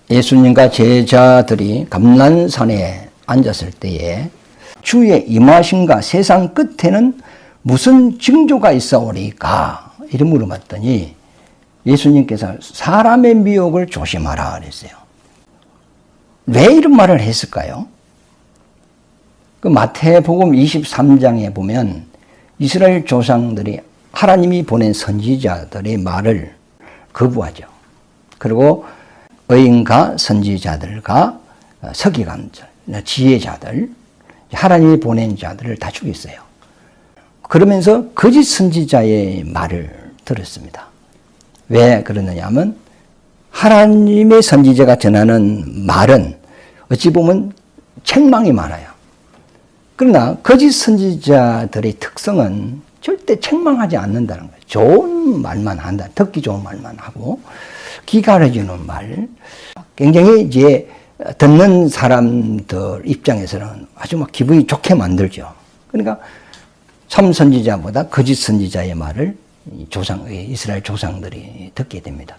예수님과 제자들이 감난산에 앉았을 때에 주의 임하심과 세상 끝에는 무슨 징조가 있어오리까? 이렇게 물어봤더니 예수님께서 사람의 미혹을 조심하라 그랬어요. 왜 이런 말을 했을까요? 그 마태복음 23장에 보면 이스라엘 조상들이 하나님이 보낸 선지자들의 말을 거부하죠. 그리고 의인과 선지자들과 서기관들, 지혜자들, 하나님이 보낸 자들을 다 죽였어요. 그러면서 거짓 선지자의 말을 들었습니다. 왜 그러느냐 하면 하나님의 선지자가 전하는 말은 어찌 보면 책망이 많아요. 그러나 거짓 선지자들의 특성은 절대 책망하지 않는다는 거예요. 좋은 말만 한다. 듣기 좋은 말만 하고 귀 가려주는 말. 굉장히 이제 듣는 사람들 입장에서는 아주 막 기분이 좋게 만들죠. 그러니까 참 선지자보다 거짓 선지자의 말을 이스라엘 조상들이 듣게 됩니다.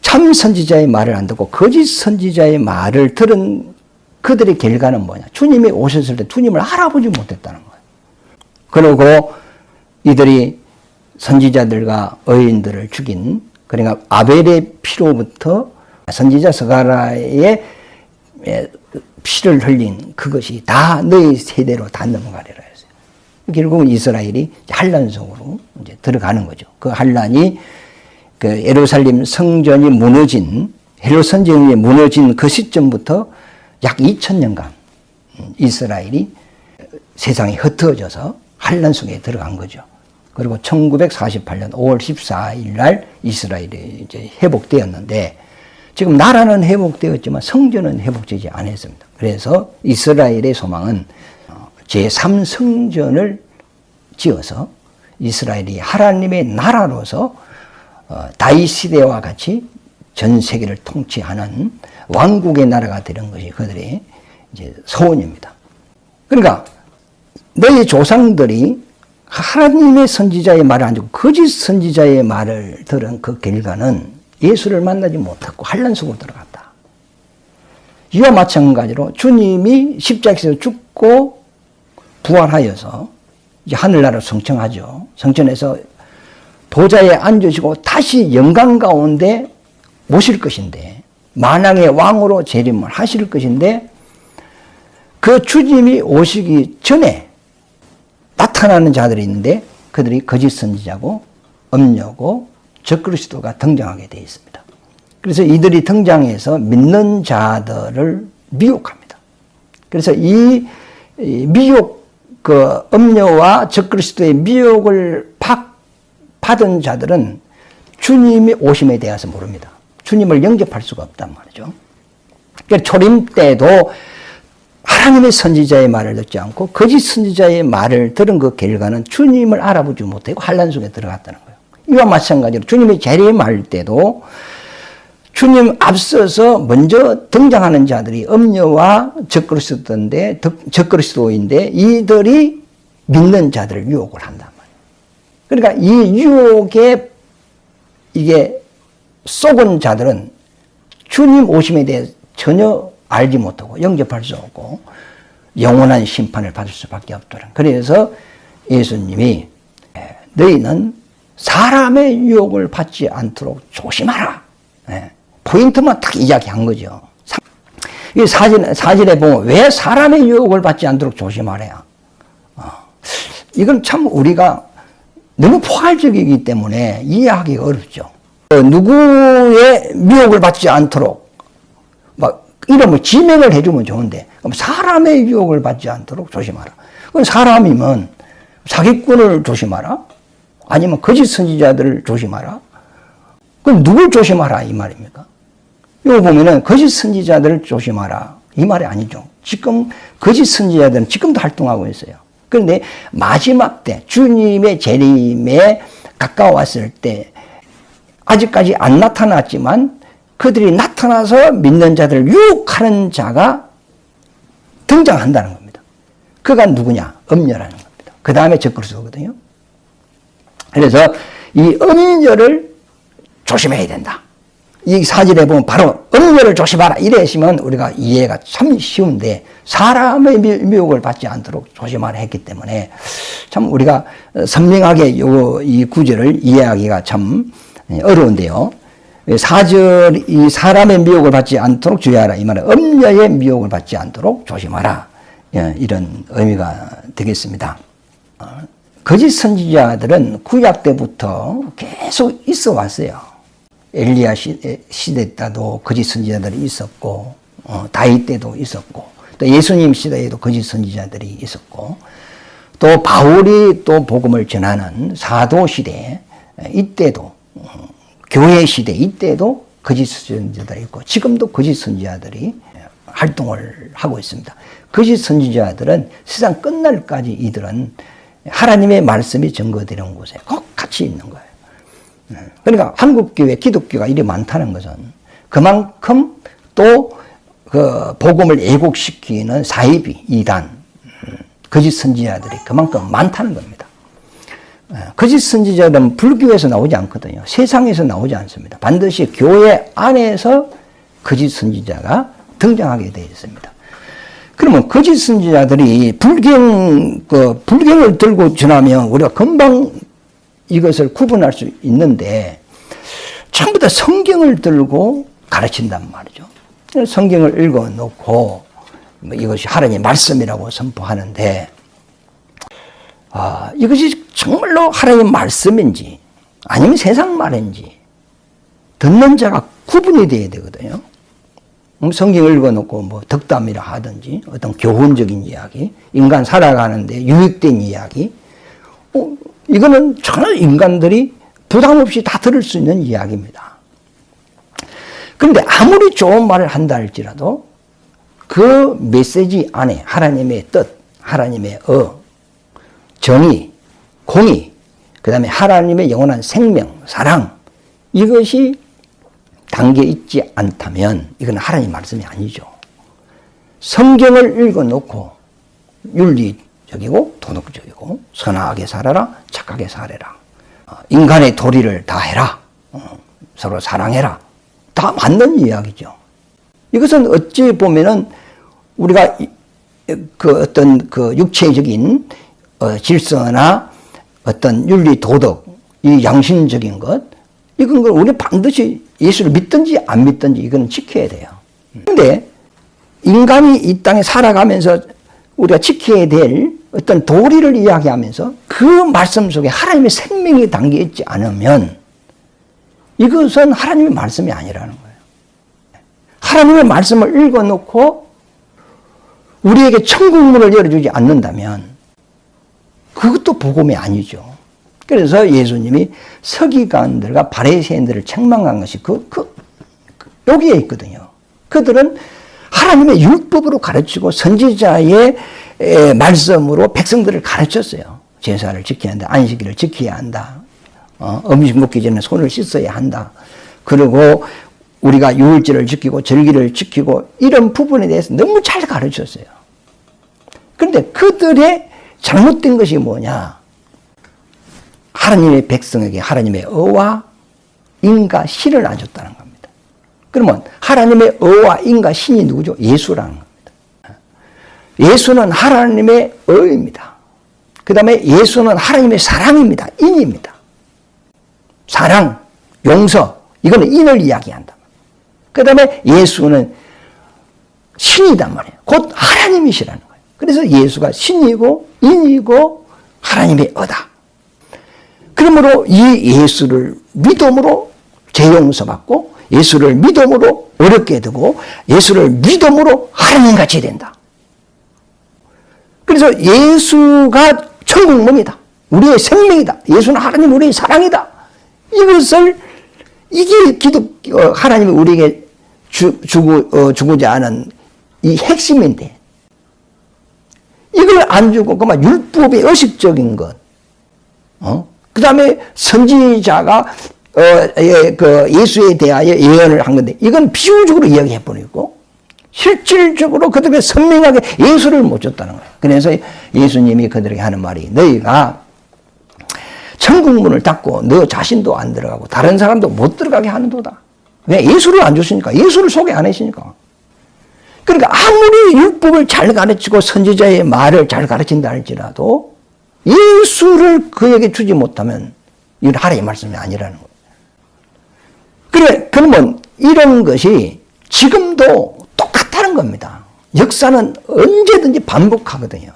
참 선지자의 말을 안 듣고 거짓 선지자의 말을 들은 그들의 결과는 뭐냐? 주님이 오셨을 때 주님을 알아보지 못했다는 거예요. 그리고 이들이 선지자들과 의인들을 죽인, 그러니까 아벨의 피로부터 선지자 스가랴의 피를 흘린 그것이 다 너희 세대로 다 넘어가리라 했어요. 결국은 이스라엘이 환란 속으로 이제 들어가는 거죠. 그 환란이 그 예루살렘 성전이 무너진, 헬로 성전이 무너진 그 시점부터 약 2000년간 이스라엘이 세상에 흩어져서 환란 속에 들어간 거죠. 그리고 1948년 5월 14일 날 이스라엘이 이제 회복되었는데, 지금 나라는 회복되었지만 성전은 회복되지 않았습니다. 그래서 이스라엘의 소망은 제3성전을 지어서 이스라엘이 하나님의 나라로서 다윗 시대와 같이 전 세계를 통치하는 왕국의 나라가 되는 것이 그들의 이제 소원입니다. 그러니까 너희 조상들이 하나님의 선지자의 말을 안 듣고 거짓 선지자의 말을 들은 그 결과는 예수를 만나지 못했고 환란 속으로 들어갔다. 이와 마찬가지로 주님이 십자가에서 죽고 부활하여서 이제 하늘나라로 승천하죠. 승천해서 보좌에 앉으시고 다시 영광 가운데 모실 것인데, 만왕의 왕으로 재림을 하실 것인데, 그 주님이 오시기 전에 나타나는 자들이 있는데 그들이 거짓 선지자고 음녀고 적그리스도가 등장하게 되어 있습니다. 그래서 이들이 등장해서 믿는 자들을 미혹합니다. 그래서 이 미혹, 그 음녀와 적그리스도의 미혹을 받은 자들은 주님이 오심에 대해서 모릅니다. 주님을 영접할 수가 없단 말이죠. 그러니까 초림 때도 하나님의 선지자의 말을 듣지 않고 거짓 선지자의 말을 들은 그 결과는 주님을 알아보지 못하고 환란 속에 들어갔다는 거예요. 이와 마찬가지로 주님이 재림할 때도 주님 앞서서 먼저 등장하는 자들이 음녀와 적그리스도인데 이들이 믿는 자들을 유혹을 한단 말이에요. 그러니까 이 유혹에 이게 속은 자들은 주님 오심에 대해 전혀 알지 못하고 영접할 수 없고 영원한 심판을 받을 수밖에 없더라. 그래서 예수님이 너희는 사람의 유혹을 받지 않도록 조심하라. 포인트만 딱 이야기한 거죠. 이 사진에 보면 왜 사람의 유혹을 받지 않도록 조심하래요. 이건 참 우리가 너무 포괄적이기 때문에 이해하기가 어렵죠. 누구의 미혹을 받지 않도록 막 이름을 지명을 해주면 좋은데, 그럼 사람의 유혹을 받지 않도록 조심하라. 그럼 사람이면 사기꾼을 조심하라? 아니면 거짓 선지자들을 조심하라? 그럼 누굴 조심하라 이 말입니까? 이거 보면은 거짓 선지자들을 조심하라 이 말이 아니죠. 지금 거짓 선지자들은 지금도 활동하고 있어요. 그런데 마지막 때 주님의 재림에 가까웠을 때 아직까지 안 나타났지만 그들이 나타나서 믿는 자들을 유혹하는 자가 등장한다는 겁니다. 그가 누구냐? 음녀라는 겁니다. 그 다음에 적그리스도거든요. 그래서 이 음녀를 조심해야 된다. 이 사절에 보면 바로 음녀를 조심하라 이래시면 우리가 이해가 참 쉬운데 사람의 미혹을 받지 않도록 조심하라 했기 때문에 참 우리가 선명하게 이 구절을 이해하기가 참 어려운데요. 4절 이 사람의 미혹을 받지 않도록 주의하라 이 말은 음녀의 미혹을 받지 않도록 조심하라 이런 의미가 되겠습니다. 거짓 선지자들은 구약 때부터 계속 있어 왔어요. 엘리야 시대 때도 거짓 선지자들이 있었고 다윗 때도 있었고 또 예수님 시대에도 거짓 선지자들이 있었고 또 바울이 또 복음을 전하는 사도 시대 이때도 교회 시대 이때도 거짓 선지자들이 있고 지금도 거짓 선지자들이 활동을 하고 있습니다. 거짓 선지자들은 세상 끝날까지 이들은 하나님의 말씀이 증거되는 곳에 꼭 같이 있는 거예요. 그러니까 한국교회 기독교가 이리 많다는 것은 그만큼 또 그 복음을 왜곡시키는 사이비 이단 거짓 선지자들이 그만큼 많다는 겁니다. 거짓 선지자들은 불교에서 나오지 않거든요. 세상에서 나오지 않습니다. 반드시 교회 안에서 거짓 선지자가 등장하게 되어 있습니다. 그러면 거짓 선지자들이 불경을 들고 지나면 우리가 금방 이것을 구분할 수 있는데 전부 다 성경을 들고 가르친단 말이죠. 성경을 읽어놓고 이것이 하나님의 말씀이라고 선포하는데 이것이 정말로 하나님의 말씀인지 아니면 세상 말인지 듣는 자가 구분이 돼야 되거든요. 성경을 읽어놓고 뭐 덕담이라 하든지 어떤 교훈적인 이야기, 인간 살아가는데 유익된 이야기, 이거는 전혀 인간들이 부담 없이 다 들을 수 있는 이야기입니다. 그런데 아무리 좋은 말을 한다 할지라도 그 메시지 안에 하나님의 뜻, 하나님의 정의, 공의, 그 다음에 하나님의 영원한 생명, 사랑 이것이 담겨 있지 않다면 이건 하나님 말씀이 아니죠. 성경을 읽어놓고 윤리적이고 도덕적이고 선하게 살아라, 착하게 살아라. 인간의 도리를 다 해라. 서로 사랑해라. 다 맞는 이야기죠. 이것은 어찌 보면은 우리가 그 어떤 그 육체적인 질서나 어떤 윤리 도덕, 이 양심적인 것, 이건 걸 우리 반드시 예수를 믿든지 안 믿든지 이거는 지켜야 돼요. 그런데 인간이 이 땅에 살아가면서 우리가 지켜야 될 어떤 도리를 이야기하면서 그 말씀 속에 하나님의 생명이 담겨 있지 않으면 이것은 하나님의 말씀이 아니라는 거예요. 하나님의 말씀을 읽어놓고 우리에게 천국문을 열어주지 않는다면 그것도 복음이 아니죠. 그래서 예수님이 서기관들과 바리새인들을 책망한 것이 여기에 있거든요. 그들은 하나님의 율법으로 가르치고 선지자의 말씀으로 백성들을 가르쳤어요. 제사를 지켜야 한다. 안식일을 지켜야 한다. 음식 먹기 전에 손을 씻어야 한다. 그리고 우리가 유월절을 지키고 절기를 지키고 이런 부분에 대해서 너무 잘 가르쳤어요. 그런데 그들의 잘못된 것이 뭐냐? 하나님의 백성에게 하나님의 의와 인과 신을 안 줬다는 겁니다. 그러면 하나님의 의와 인과 신이 누구죠? 예수라는 겁니다. 예수는 하나님의 의입니다. 그 다음에 예수는 하나님의 사랑입니다. 인입니다. 사랑, 용서, 이거는 인을 이야기한다. 그 다음에 예수는 신이단 말이에요. 곧 하나님이시라는 거예요. 그래서 예수가 신이고 인이고 하나님의 의다. 그러므로 이 예수를 믿음으로 죄용서 받고 예수를 믿음으로 어렵게 되고 예수를 믿음으로 하나님같이 된다. 그래서 예수가 천국문이다. 우리의 생명이다. 예수는 하나님 우리의 사랑이다. 이게 하나님이 우리에게 주고자 하는 이 핵심인데 이걸 안 주고 그만 율법의 의식적인 것, 그 다음에 선지자가 예수에 대하여 예언을 한 건데 이건 비유적으로 이야기해버리고 실질적으로 그들에게 선명하게 예수를 못 줬다는 거예요. 그래서 예수님이 그들에게 하는 말이 너희가 천국문을 닫고 너 자신도 안 들어가고 다른 사람도 못 들어가게 하는도다. 왜? 예수를 안 줬으니까. 예수를 소개 안 했으니까. 그러니까 아무리 율법을 잘 가르치고 선지자의 말을 잘 가르친다 할지라도 예수를 그에게 주지 못하면 이건 하나님의 말씀이 아니라는 거예요. 그래, 그러면 이런 것이 지금도 똑같다는 겁니다. 역사는 언제든지 반복하거든요.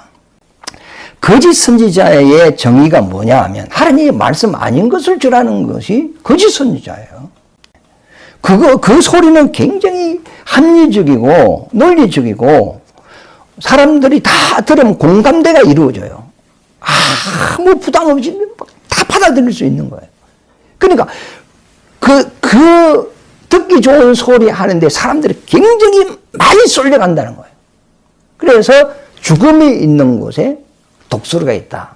거짓 선지자의 정의가 뭐냐 하면 하나님의 말씀 아닌 것을 전하는 것이 거짓 선지자예요. 그 소리는 굉장히 합리적이고 논리적이고 사람들이 다 들으면 공감대가 이루어져요. 아무 부담 없이 다 받아들일 수 있는 거예요. 그러니까 그 듣기 좋은 소리 하는데 사람들이 굉장히 많이 쏠려간다는 거예요. 그래서 죽음이 있는 곳에 독수리가 있다.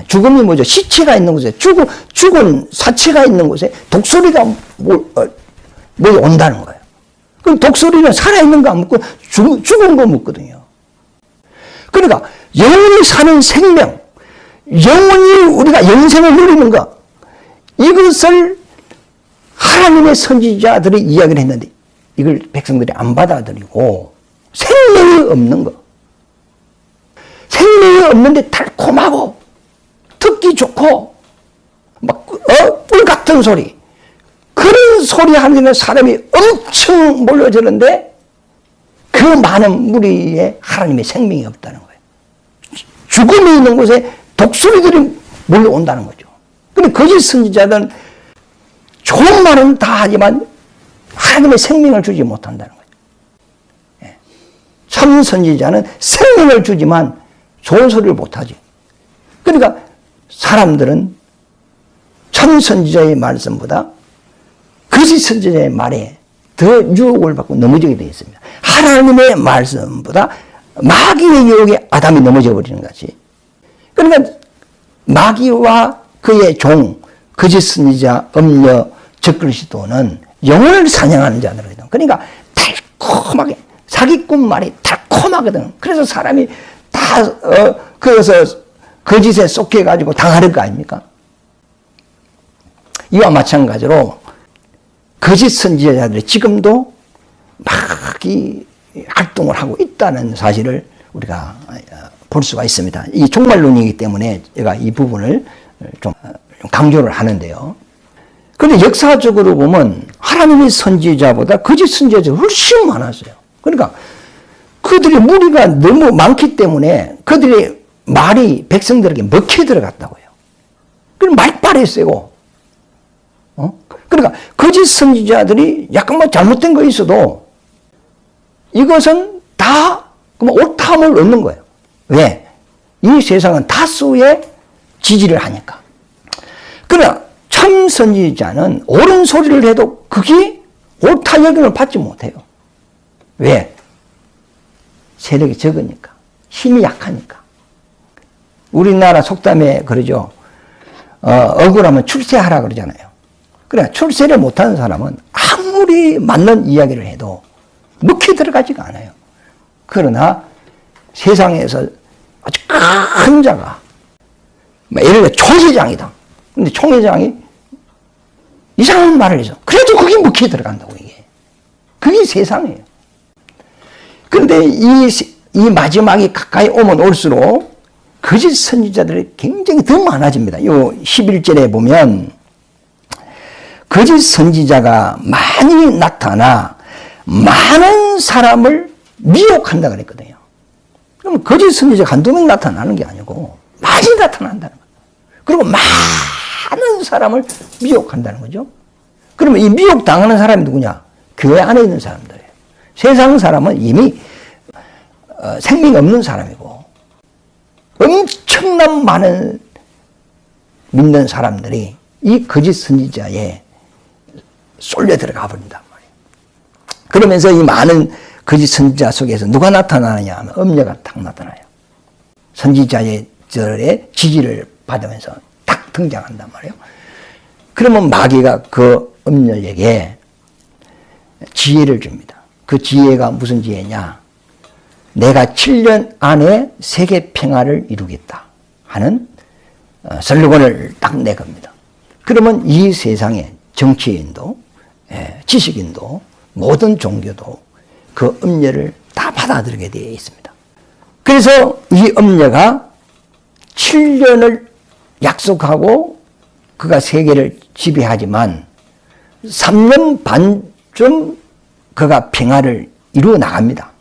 죽음이 뭐죠? 시체가 있는 곳에, 죽은 사체가 있는 곳에 독수리가 온다는 거예요. 그럼 독수리는 살아있는 거 안 묻고 죽은 거 묻거든요. 그러니까 영원히 사는 생명, 영원히 우리가 영생을 누리는 것, 이것을 하나님의 선지자들이 이야기를 했는데 이걸 백성들이 안 받아들이고 생명이 없는 것, 생명이 없는데 달콤하고 듣기 좋고 꿀 같은 소리, 그런 소리 하는 사람이 엄청 몰려드는데 그 많은 무리에 하나님의 생명이 없다는 거예요. 죽음이 있는 곳에 독수리들이 몰려온다는 거죠. 근데 거짓 선지자들은 좋은 말은 다 하지만 하나님의 생명을 주지 못한다는 거죠. 참 선지자는 생명을 주지만 좋은 소리를 못하지. 그러니까 사람들은 참 선지자의 말씀보다 거짓 선지자의 말에 더 유혹을 받고 넘어지게 되어 있습니다. 하나님의 말씀보다 마귀의 유혹에 아담이 넘어져 버리는 거지. 그러니까 마귀와 그의 종, 거짓 선지자, 음녀, 적그리스도는 영혼을 사냥하는 자들이거든. 그러니까 달콤하게, 사기꾼 말이 달콤하거든. 그래서 사람이 다 그래서 거짓에 속해가지고 당하는 거 아닙니까? 이와 마찬가지로 거짓 선지자들이 지금도 막 이 활동을 하고 있다는 사실을 우리가 볼 수가 있습니다. 이 종말론이기 때문에 제가 이 부분을 좀 강조를 하는데요. 그런데 역사적으로 보면 하나님의 선지자보다 거짓 선지자가 훨씬 많았어요. 그러니까 그들의 무리가 너무 많기 때문에 그들의 말이 백성들에게 먹혀 들어갔다고요. 그럼 말빨이 세고, 그러니까 거짓 선지자들이 약간 뭐 잘못된 거 있어도 이것은 다 옳다함을 얻는 거예요. 왜? 이 세상은 다수의 지지를 하니까. 그러나 참 선지자는 옳은 소리를 해도 그게 옳다 여김을 받지 못해요. 왜? 세력이 적으니까. 힘이 약하니까. 우리나라 속담에 그러죠. 억울하면 출세하라 그러잖아요. 그러나 출세를 못하는 사람은 아무리 맞는 이야기를 해도 먹혀 들어가지가 않아요. 그러나 세상에서 아주 큰 자가, 예를 들어 총회장이다. 근데 총회장이 이상한 말을 해서 그래도 그게 먹혀 들어간다고 이게. 그게 세상이에요. 그런데 이 마지막이 가까이 오면 올수록 거짓 선지자들이 굉장히 더 많아집니다. 요 11절에 보면 거짓 선지자가 많이 나타나 많은 사람을 미혹한다 그랬거든요. 그럼 거짓 선지자가 한두 명 나타나는 게 아니고 많이 나타난다는 거예요. 그리고 많은 사람을 미혹한다는 거죠. 그러면 이 미혹당하는 사람이 누구냐? 교회 안에 있는 사람들이에요. 세상 사람은 이미 생명이 없는 사람이고 엄청난 많은 믿는 사람들이 이 거짓 선지자에 쏠려 들어가 버린단 말이에요. 그러면서 이 많은 거짓 선지자 속에서 누가 나타나느냐 하면 음녀가 딱 나타나요. 선지자의 지지를 받으면서 딱 등장한단 말이에요. 그러면 마귀가 그 음녀에게 지혜를 줍니다. 그 지혜가 무슨 지혜냐? 내가 7년 안에 세계 평화를 이루겠다 하는 슬로건을 딱 내겁니다. 그러면 이 세상에 정치인도 지식인도 모든 종교도 그 음녀를 다 받아들이게 되어 있습니다. 그래서 이 음녀가 7년을 약속하고 그가 세계를 지배하지만 3년 반쯤 그가 평화를 이루어 나갑니다.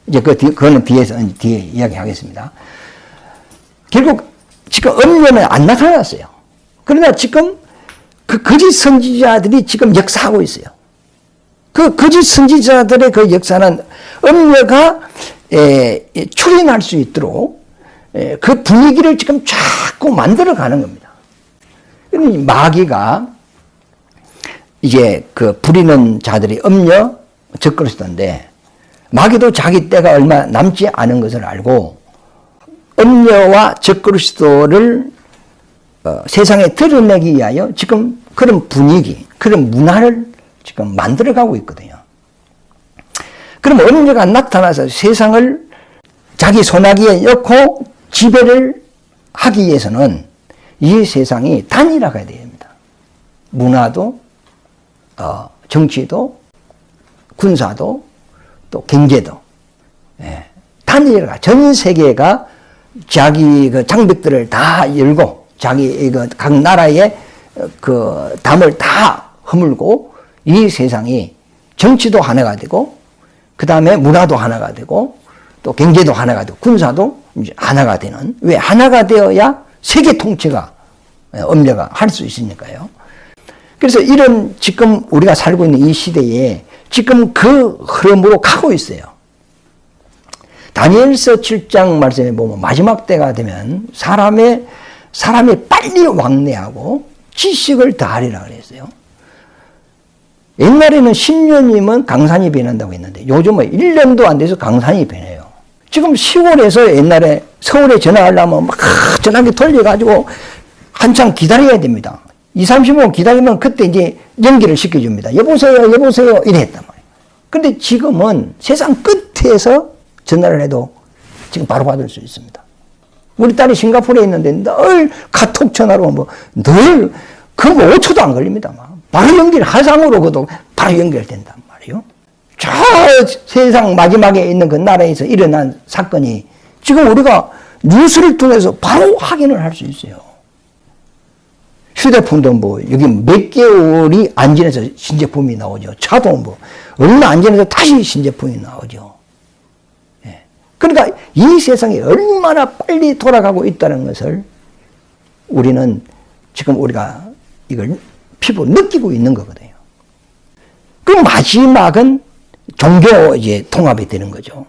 이제 그거는 뒤에 이야기하겠습니다. 결국 지금 음녀는 안 나타났어요. 그러나 지금 그 거짓 선지자들이 지금 역사하고 있어요. 그 거짓 선지자들의 그 역사는 음녀가 출현할 수 있도록 그 분위기를 지금 자꾸 만들어가는 겁니다. 마귀가 이제 그 부리는 자들이 음녀 적그리스도인데 마귀도 자기 때가 얼마 남지 않은 것을 알고 음녀와 적그리스도를 세상에 드러내기 위하여 지금 그런 분위기, 그런 문화를 지금 만들어가고 있거든요. 그럼 음녀가 나타나서 세상을 자기 손아귀에 넣고 지배를 하기 위해서는 이 세상이 단일화가 됩니다. 문화도, 정치도, 군사도, 또 경제도, 단일화, 전 세계가 자기 그 장벽들을 다 열고 자기 각 나라의 그 담을 다 허물고 이 세상이 정치도 하나가 되고 그 다음에 문화도 하나가 되고 또 경제도 하나가 되고 군사도 이제 하나가 되는, 왜 하나가 되어야 세계 통치가 음녀가 할 수 있으니까요. 그래서 이런 지금 우리가 살고 있는 이 시대에 지금 그 흐름으로 가고 있어요. 다니엘서 7장 말씀에 보면 마지막 때가 되면 사람이 빨리 왕래하고 지식을 다하리라 그랬어요. 옛날에는 10년이면 강산이 변한다고 했는데 요즘은 1년도 안 돼서 강산이 변해요. 지금 시골에서 옛날에 서울에 전화하려면 막 전화기 돌려가지고 한참 기다려야 됩니다. 20-30분 기다리면 그때 이제 연기를 시켜줍니다. 여보세요, 여보세요, 이래 했단 말이에요. 근데 지금은 세상 끝에서 전화를 해도 지금 바로 받을 수 있습니다. 우리 딸이 싱가포르에 있는데 늘 카톡 전화로 늘 그거 5초도 안 걸립니다. 바로 연결, 화상으로 그도 바로 연결된단 말이에요. 저 세상 마지막에 있는 그 나라에서 일어난 사건이 지금 우리가 뉴스를 통해서 바로 확인을 할 수 있어요. 휴대폰도 여기 몇 개월이 안 지나서 신제품이 나오죠. 차도 얼마 안 지나서 다시 신제품이 나오죠. 그러니까 이 세상이 얼마나 빨리 돌아가고 있다는 것을 우리는 지금 우리가 이걸 피부 느끼고 있는 거거든요. 그 마지막은 종교 이제 통합이 되는 거죠.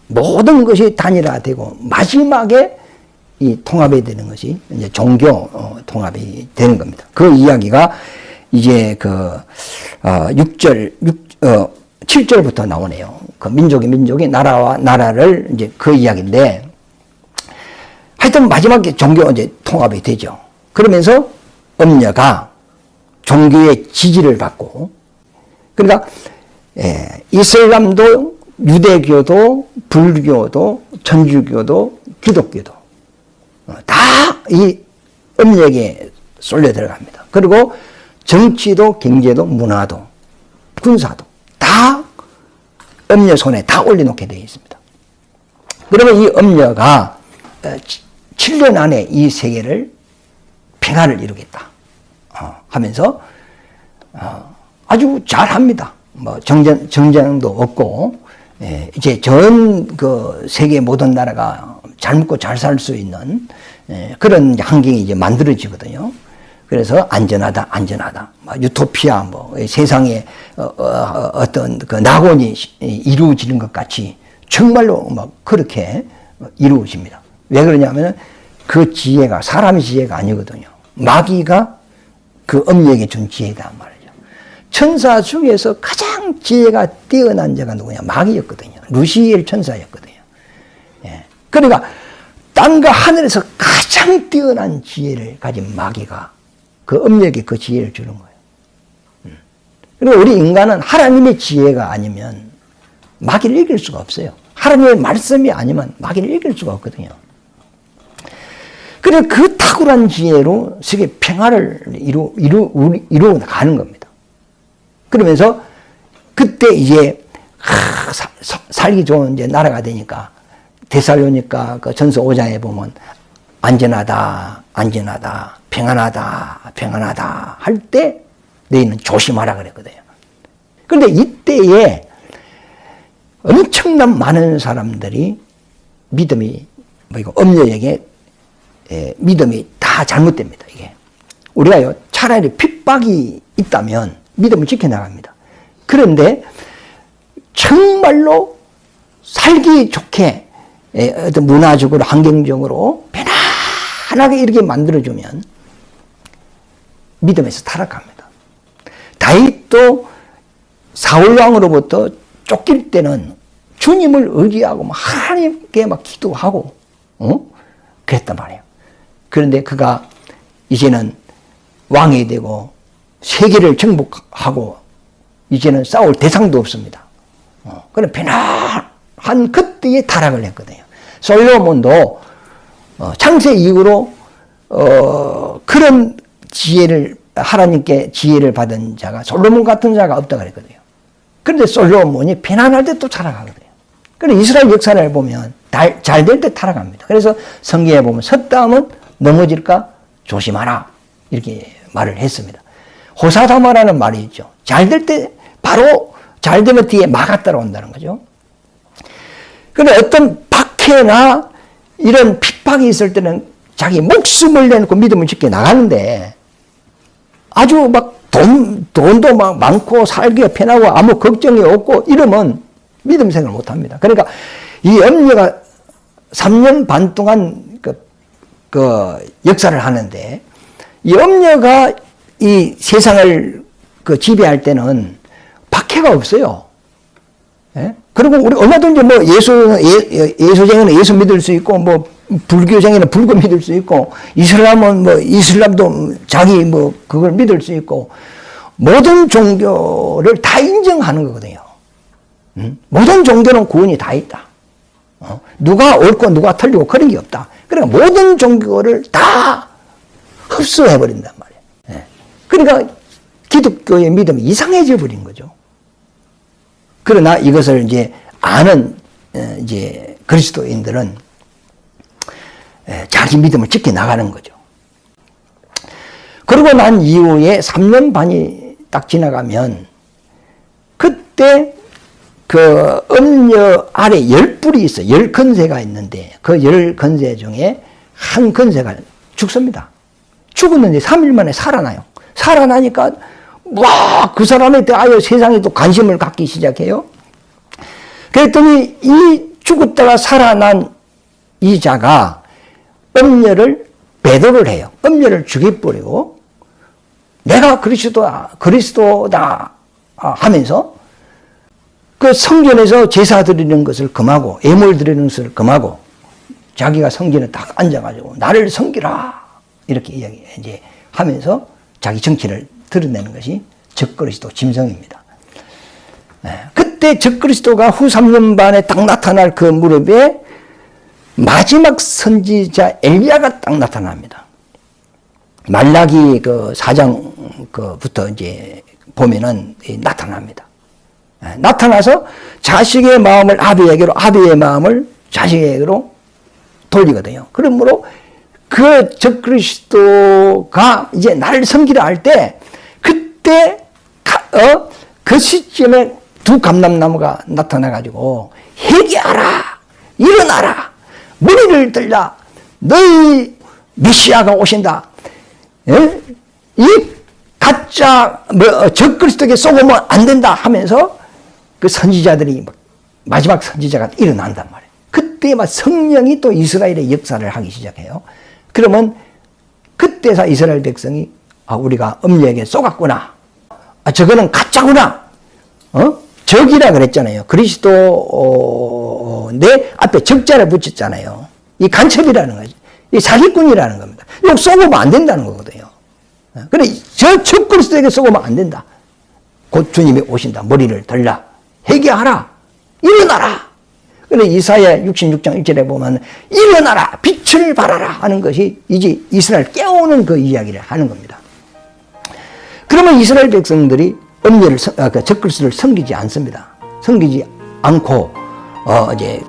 모든 것이 단일화되고 마지막에 이 통합이 되는 것이 이제 종교 통합이 되는 겁니다. 그 이야기가 이제 그 7절부터 나오네요. 그 민족이 나라와 나라를 이제 그 이야기인데 하여튼 마지막에 종교 이제 통합이 되죠. 그러면서 음녀가 종교의 지지를 받고 그러니까 이슬람도 유대교도 불교도 천주교도 기독교도 다 이 음력에 쏠려 들어갑니다. 그리고 정치도 경제도 문화도 군사도 다 음녀 손에 다 올려놓게 되어 있습니다. 그러면 이 음녀가 7년 안에 이 세계를 평화를 이루겠다 하면서 아주 잘합니다. 정쟁도 없고 이제 전 그 세계 모든 나라가 잘 먹고 잘 살 수 있는 그런 환경이 이제 만들어지거든요. 그래서 안전하다. 유토피아 세상에 어떤 그 낙원이 이루어지는 것 같이 정말로 그렇게 이루어집니다. 왜 그러냐면 그 지혜가 사람의 지혜가 아니거든요. 마귀가 그 음녀에게 준 지혜다 말이죠. 천사 중에서 가장 지혜가 뛰어난 자가 누구냐? 마귀였거든요. 루시엘 천사였거든요. 그러니까 땅과 하늘에서 가장 뛰어난 지혜를 가진 마귀가 그 음녀에게 그 지혜를 주는 거예요. 그리고 우리 인간은 하나님의 지혜가 아니면 마귀를 이길 수가 없어요. 하나님의 말씀이 아니면 마귀를 이길 수가 없거든요. 그래서 그 탁월한 지혜로 세계 평화를 이루어 가는 겁니다. 그러면서 그때 이제 살기 좋은 이제 나라가 되니까 데살로니가 그 전서 5장에 보면 안전하다, 안전하다, 평안하다, 평안하다 할 때 너희는 조심하라 그랬거든요. 그런데 이때에 엄청난 많은 사람들이 믿음이 엄녀에게 믿음이 다 잘못됩니다. 이게 우리가요 차라리 핍박이 있다면 믿음을 지켜나갑니다. 그런데 정말로 살기 좋게 어떤 문화적으로 환경적으로 편안하게 이렇게 만들어주면 믿음에서 타락합니다. 다윗도 사울왕으로부터 쫓길 때는 주님을 의지하고 막 하나님께 막 기도하고 그랬단 말이에요. 그런데 그가 이제는 왕이 되고 세계를 정복하고 이제는 싸울 대상도 없습니다. 그런 편안한 그때에 타락을 했거든요. 솔로몬도 창세 이후로 그런 지혜를 하나님께 지혜를 받은 자가 솔로몬 같은 자가 없다 그랬거든요. 그런데 솔로몬이 편안할 때 또 타락하거든요. 그런데 이스라엘 역사를 보면 잘 될 때 타락합니다. 그래서 성경에 보면 섰다하면 넘어질까 조심하라 이렇게 말을 했습니다. 호사다마라는 말이 있죠. 잘 될 때 바로 잘 되면 뒤에 마가 따라온다는 거죠. 그런데 어떤 박해나 이런 핍박이 있을 때는 자기 목숨을 내놓고 믿음을 지켜 나가는데 아주 막 돈도 막 많고 살기가 편하고 아무 걱정이 없고 이러면 믿음 생활을 못 합니다. 그러니까 이 엄녀가 3년 반 동안 그 역사를 하는데 이 엄녀가 이 세상을 그 지배할 때는 박해가 없어요. 예? 그리고 우리 얼마든지 뭐 예수쟁이는 예수 믿을 수 있고 뭐 불교쟁이는 불교 믿을 수 있고 이슬람은 뭐 이슬람도 자기 뭐 그걸 믿을 수 있고 모든 종교를 다 인정하는 거거든요. 모든 종교는 구원이 다 있다. 누가 옳고 누가 틀리고 그런 게 없다. 그러니까 모든 종교를 다 흡수해버린단 말이에요. 예. 그러니까 기독교의 믿음이 이상해져 버린 거죠. 그러나 이것을 이제 아는 이제 그리스도인들은 자기 믿음을 지켜 나가는 거죠. 그러고 난 이후에 3년 반이 딱 지나가면 그때 그 엄녀 아래 10뿔이 있어요. 10건세가 있는데 그 10건세 중에 한 건세가 죽습니다. 죽었는데 3일 만에 살아나요. 살아나니까 와, 그 사람에 대하여 세상에 또 관심을 갖기 시작해요. 그랬더니 이 죽었다가 살아난 이 자가 엄녀를 배도를 해요. 엄녀를 죽여버리고 내가 그리스도다 하면서 그 성전에서 제사 드리는 것을 금하고 예물 드리는 것을 금하고 자기가 성전에 딱 앉아가지고 나를 섬기라 이렇게 이야기 이제 하면서 자기 정체를 드러내는 것이 적그리스도 짐승입니다. 그때 적그리스도가 후 3년 반에 딱 나타날 그 무렵에 마지막 선지자 엘리야가 딱 나타납니다. 말라기 그 4장 그부터 이제 보면은 나타납니다. 나타나서 자식의 마음을 아비에게로, 아비의 마음을 자식에게로 돌리거든요. 그러므로 그 적그리스도가 이제 나를 섬기라 할 때 그때 그 시점에 두 감람나무가 나타나가지고 회개하라, 일어나라, 머리를 들라, 너희 메시아가 오신다. 예? 이 가짜 적그리스도에게 속으면 안 된다 하면서 그 선지자들이 마지막 선지자가 일어난단 말이에요. 그때 막 성령이 또 이스라엘의 역사를 하기 시작해요. 그러면 그때서 이스라엘 백성이 우리가 엄녀에게 속았구나. 저거는 가짜구나. 적이라 그랬잖아요. 그리스도 내 앞에 적자를 붙였잖아요. 이 간첩이라는 거죠. 이 사기꾼이라는 겁니다. 이거 속으면 안 된다는 거거든요. 그래, 저 적그리스도에게 속으면 안 된다. 곧 주님이 오신다. 머리를 들라. 회개하라. 일어나라. 그래, 이사야 66장 1절에 보면 일어나라. 빛을 발하라 하는 것이 이제 이스라엘 깨우는 그 이야기를 하는 겁니다. 그러면 이스라엘 백성들이 그 적그리스도를 섬기지 않습니다. 섬기지 않고 이제